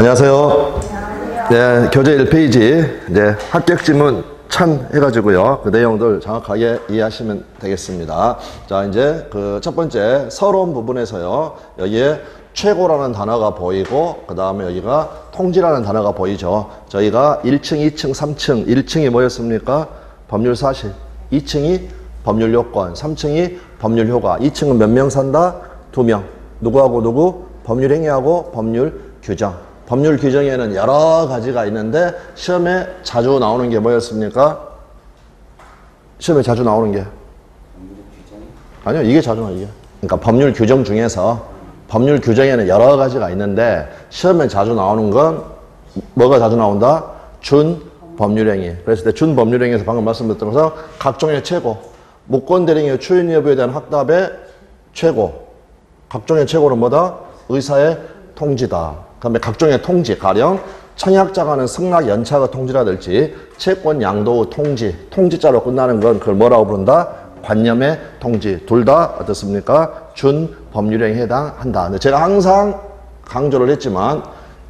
안녕하세요. 네, 교재 1페이지 이제 합격 지문 1000 해가지고요. 그 내용들 정확하게 이해하시면 되겠습니다. 자, 이제 그 첫 번째 서론 부분에서요. 여기에 최고라는 단어가 보이고 그 다음에 여기가 통지라는 단어가 보이죠. 저희가 1층, 2층, 3층, 1층이 뭐였습니까? 법률 사실. 2층이 법률 요건, 3층이 법률 효과. 2층은 몇 명 산다? 2명. 누구하고 누구? 법률 행위하고 법률 규정. 법률 규정에는 여러 가지가 있는데 시험에 자주 나오는 게 뭐였습니까? 시험에 자주 나오는 게? 아니요, 이게 자주 나와요. 그러니까 법률 규정 중에서 법률 규정에는 여러 가지가 있는데 시험에 자주 나오는 건 뭐가 자주 나온다? 준 법률행위. 그랬을 때 준 법률행위에서 방금 말씀드렸던 것은 각종의 최고, 무권 대리인의 추인 여부에 대한 확답의 최고. 각종의 최고는 뭐다? 의사의 통지다. 그 다음에 각종의 통지, 가령 청약자가 하는 승낙 연차가 통지라든지 채권 양도 통지, 통지자로 끝나는 건 그걸 뭐라고 부른다? 관념의 통지. 둘 다 어떻습니까? 준 법률행위에 해당한다. 근데 제가 항상 강조를 했지만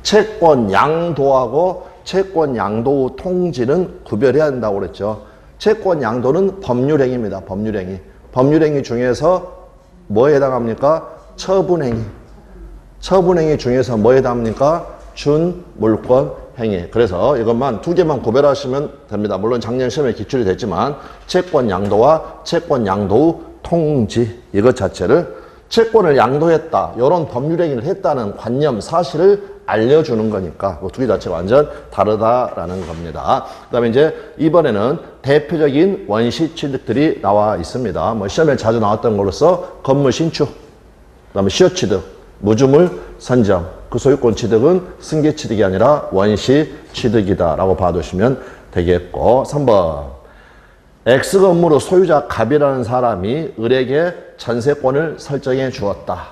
채권 양도하고 채권 양도 통지는 구별해야 한다고 그랬죠. 채권 양도는 법률행위입니다. 법률행위. 법률행위 중에서 뭐에 해당합니까? 처분행위. 처분행위 중에서 뭐에 해당합니까? 준물권행위. 그래서 이것만 두 개만 구별하시면 됩니다. 물론 작년 시험에 기출이 됐지만 채권 양도와 채권 양도 통지 이것 자체를 채권을 양도했다. 이런 법률행위를 했다는 관념, 사실을 알려주는 거니까 두 개 자체가 완전 다르다라는 겁니다. 그 다음에 이제 이번에는 대표적인 원시 취득들이 나와 있습니다. 뭐 시험에 자주 나왔던 걸로서 건물 신축, 그 다음에 시효 취득, 무주물 선정, 그 소유권 취득은 승계 취득이 아니라 원시 취득이다 라고 봐두시면 되겠고, 3번 X 건물의 소유자 갑이라는 사람이 을에게 전세권을 설정해 주었다.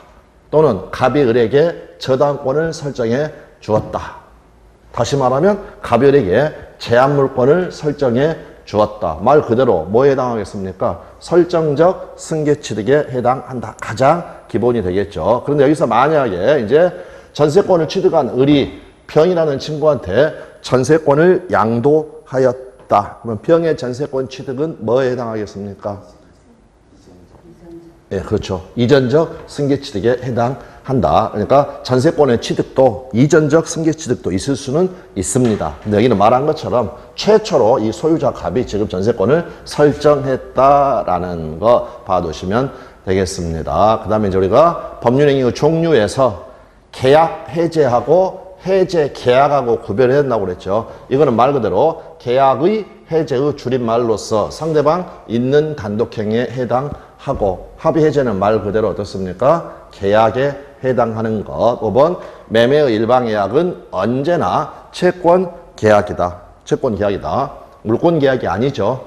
또는 갑이 을에게 저당권을 설정해 주었다. 다시 말하면 갑이 을에게 제한물권을 설정해 주었다. 말 그대로 뭐에 해당하겠습니까? 설정적 승계 취득에 해당한다. 가장 기본이 되겠죠. 그런데 여기서 만약에 이제 전세권을 취득한 을이 병이라는 친구한테 전세권을 양도하였다. 그러면 병의 전세권 취득은 뭐에 해당하겠습니까? 예, 그렇죠. 이전적 승계 취득에 해당한다. 그러니까 전세권의 취득도 이전적 승계 취득도 있을 수는 있습니다. 근데 여기는 말한 것처럼 최초로 이 소유자 갑이 지금 전세권을 설정했다라는 거 봐두시면 되겠습니다. 그 다음에 이제 우리가 법률행위 종류에서 계약 해제하고 해제 계약하고 구별해야 된다고 그랬죠. 이거는 말 그대로 계약의 해제의 줄임말로서 상대방 있는 단독행위에 해당하고 합의 해제는 말 그대로 어떻습니까? 계약에 해당하는 것. 5번 매매의 일방계약은 언제나 채권 계약이다. 채권 계약이다. 물권 계약이 아니죠.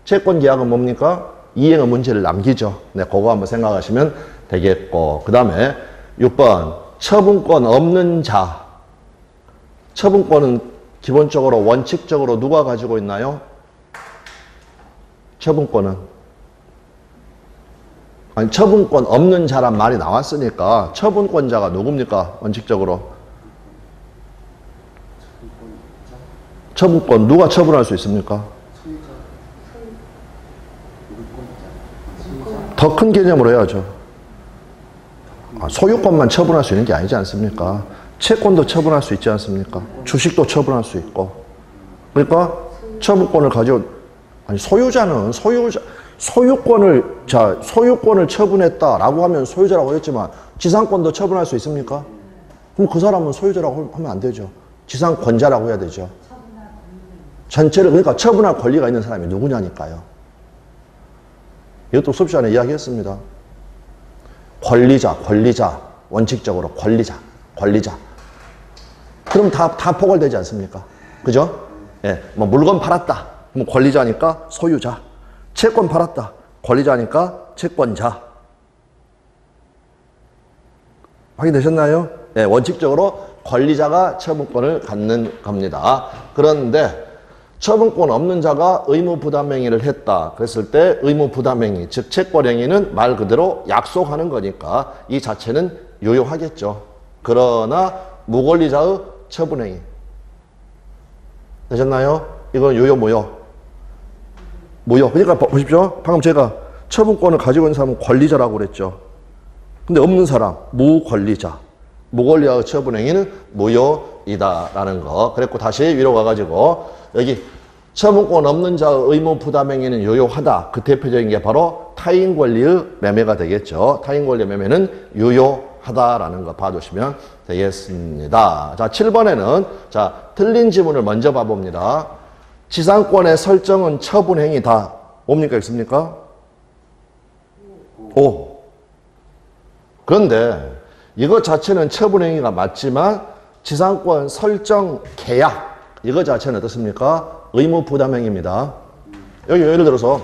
채권 계약은 뭡니까? 이행의 문제를 남기죠. 네, 그거 한번 생각하시면 되겠고. 그 다음에 6번 처분권 없는 자. 처분권은 기본적으로 원칙적으로 누가 가지고 있나요? 처분권은. 아니, 처분권 없는 자란 말이 나왔으니까 처분권자가 누굽니까? 원칙적으로. 처분권 누가 처분할 수 있습니까? 더 큰 개념으로 해야죠. 소유권만 처분할 수 있는 게 아니지 않습니까? 채권도 처분할 수 있지 않습니까? 주식도 처분할 수 있고. 그러니까 처분권을 가지고, 아니, 소유자는 소유권을 처분했다라고 하면 소유자라고 했지만 지상권도 처분할 수 있습니까? 그럼 그 사람은 소유자라고 하면 안 되죠. 지상권자라고 해야 되죠. 전체를, 그러니까 처분할 권리가 있는 사람이 누구냐니까요. 이것도 수업 시간에 이야기했습니다. 권리자, 원칙적으로 권리자. 그럼 다 포괄되지 않습니까? 그죠? 예, 뭐 물건 팔았다. 그럼 권리자니까 소유자. 채권 팔았다. 권리자니까 채권자. 확인되셨나요? 예, 원칙적으로 권리자가 처분권을 갖는 겁니다. 그런데 처분권 없는 자가 의무부담행위를 했다. 그랬을 때 의무부담행위, 즉 채권행위는 말 그대로 약속하는 거니까 이 자체는 유효하겠죠. 그러나 무권리자의 처분행위. 되셨나요? 이건 유효, 무효? 무효. 그러니까 보십시오. 방금 제가 처분권을 가지고 있는 사람은 권리자라고 그랬죠. 근데 없는 사람, 무권리자. 무권리자의 처분행위는 무효이다라는 거. 그랬고 다시 위로 가가지고 여기 처분권 없는 자의 의무 부담행위는 유효하다. 그 대표적인 게 바로 타인 권리의 매매가 되겠죠. 타인 권리의 매매는 유효하다라는 거 봐주시면 되겠습니다. 자, 7번에는 자, 틀린 지문을 먼저 봐봅니다. 지상권의 설정은 처분행위다. 뭡니까? 있습니까? 오. 그런데 이거 자체는 처분행위가 맞지만 지상권 설정 계약 이거 자체는 어떻습니까? 의무 부담행위입니다. 여기 예를 들어서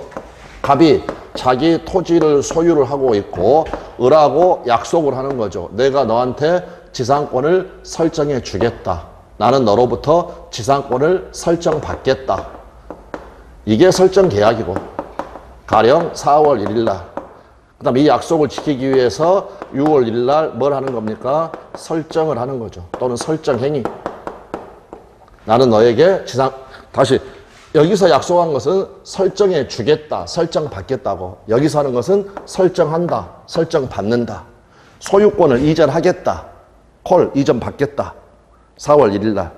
갑이 자기 토지를 소유를 하고 있고 을하고 약속을 하는 거죠. 내가 너한테 지상권을 설정해 주겠다. 나는 너로부터 지상권을 설정받겠다. 이게 설정 계약이고 가령 4월 1일 날 그 다음에 이 약속을 지키기 위해서 6월 1일 날 뭘 하는 겁니까? 설정을 하는 거죠. 또는 설정행위. 나는 너에게 다시 여기서 약속한 것은 설정해 주겠다. 설정받겠다고. 여기서 하는 것은 설정한다. 설정받는다. 소유권을 이전하겠다. 콜 이전받겠다. 4월 1일 날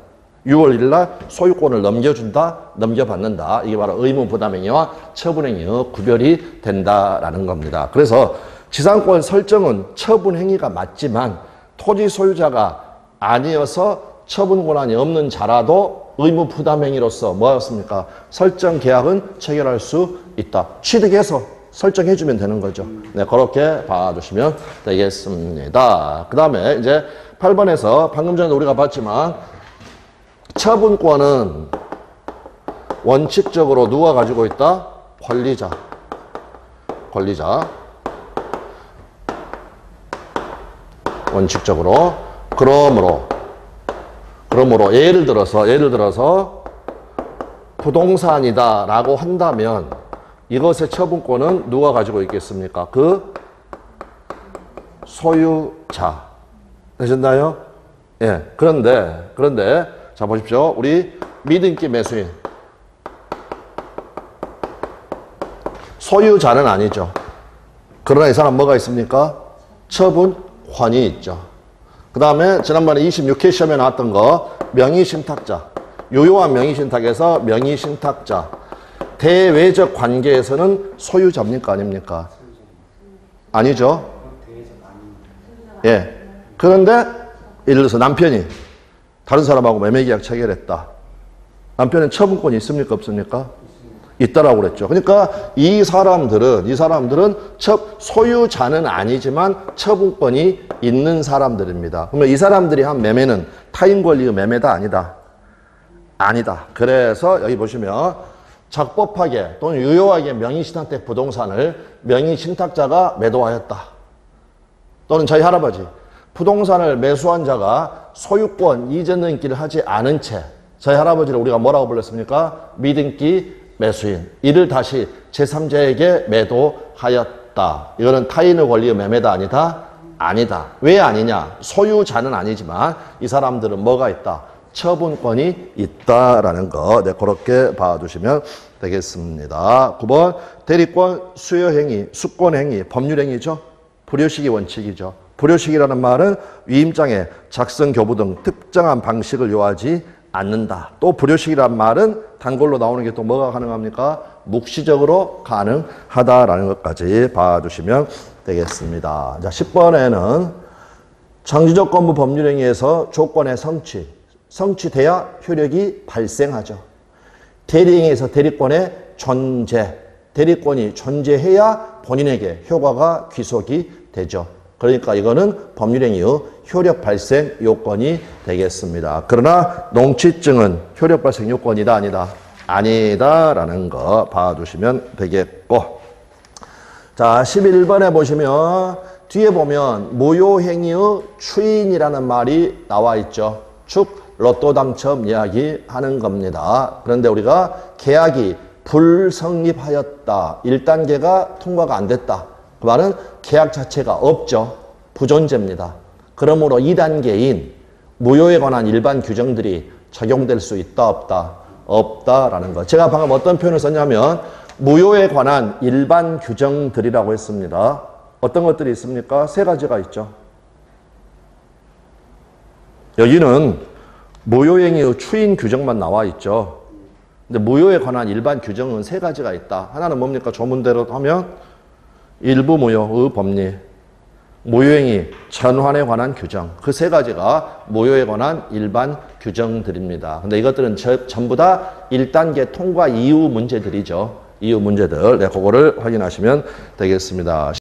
6월 1일 날 소유권을 넘겨준다, 넘겨받는다. 이게 바로 의무부담행위와 처분행위의 구별이 된다라는 겁니다. 그래서 지상권 설정은 처분행위가 맞지만 토지 소유자가 아니어서 처분 권한이 없는 자라도 의무부담행위로서 뭐였습니까? 설정 계약은 체결할 수 있다. 취득해서 설정해주면 되는 거죠. 네, 그렇게 봐주시면 되겠습니다. 그 다음에 이제 8번에서 방금 전에 우리가 봤지만 처분권은 원칙적으로 누가 가지고 있다? 권리자. 권리자. 원칙적으로. 그러므로 예를 들어서 부동산이다라고 한다면 이것의 처분권은 누가 가지고 있겠습니까? 그 소유자. 되셨나요? 예. 그런데 자 보십시오. 우리 믿음기 매수인. 소유자는 아니죠. 그러나 이 사람 뭐가 있습니까? 처분권이 있죠. 그 다음에 지난번에 26회 시험에 나왔던 거 명의신탁자. 유효한 명의신탁에서 명의신탁자. 대외적 관계에서는 소유자입니까? 아닙니까? 아니죠. 예. 그런데 예를 들어서 남편이 다른 사람하고 매매계약 체결했다. 남편은 처분권이 있습니까? 없습니까? 있다라고 그랬죠. 그러니까 이 사람들은 소유자는 아니지만 처분권이 있는 사람들입니다. 그러면 이 사람들이 한 매매는 타인 권리의 매매다 아니다? 아니다. 그래서 여기 보시면 적법하게 또는 유효하게 명의신탁된 부동산을 명의신탁자가 매도하였다. 또는 저희 할아버지 부동산을 매수한 자가 소유권 이전 등기를 하지 않은 채 저희 할아버지를 우리가 뭐라고 불렀습니까? 미등기 매수인. 이를 다시 제3자에게 매도하였다. 이거는 타인의 권리의 매매다 아니다? 아니다. 왜 아니냐? 소유자는 아니지만 이 사람들은 뭐가 있다? 처분권이 있다라는 거. 네, 그렇게 봐주시면 되겠습니다. 9번 대리권 수여행위, 수권행위, 법률행위죠. 불효시기 원칙이죠. 불효시기라는 말은 위임장에 작성, 교부 등 특정한 방식을 요하지 않는다. 또 불효시기란 말은 단골로 나오는 게 또 뭐가 가능합니까? 묵시적으로 가능하다라는 것까지 봐주시면 되겠습니다. 자, 10번에는 창조조건부 법률행위에서 조건의 성취돼야 효력이 발생하죠. 대리행위에서 대리권의 존재, 대리권이 존재해야 본인에게 효과가 귀속이 되죠. 그러니까 이거는 법률행위의 효력 발생 요건이 되겠습니다. 그러나 농취증은 효력 발생 요건이다 아니다? 아니다라는 거 봐주시면 되겠고, 자 11번에 보시면 뒤에 보면 무효행위의 추인이라는 말이 나와 있죠. 즉 로또 당첨 이야기하는 겁니다. 그런데 우리가 계약이 불성립하였다. 1단계가 통과가 안 됐다. 그 말은 계약 자체가 없죠. 부존재입니다. 그러므로 2단계인 무효에 관한 일반 규정들이 적용될 수 있다, 없다? 없다라는 거. 제가 방금 어떤 표현을 썼냐면 무효에 관한 일반 규정들이라고 했습니다. 어떤 것들이 있습니까? 세 가지가 있죠. 여기는 무효행위의 추인 규정만 나와 있죠. 근데 무효에 관한 일반 규정은 세 가지가 있다. 하나는 뭡니까? 조문대로 하면 일부 무효의 법리, 무효행위, 전환에 관한 규정. 그 세 가지가 무효에 관한 일반 규정들입니다. 근데 이것들은 전부 다 1단계 통과 이후 문제들이죠. 이후 문제들. 네, 그거를 확인하시면 되겠습니다.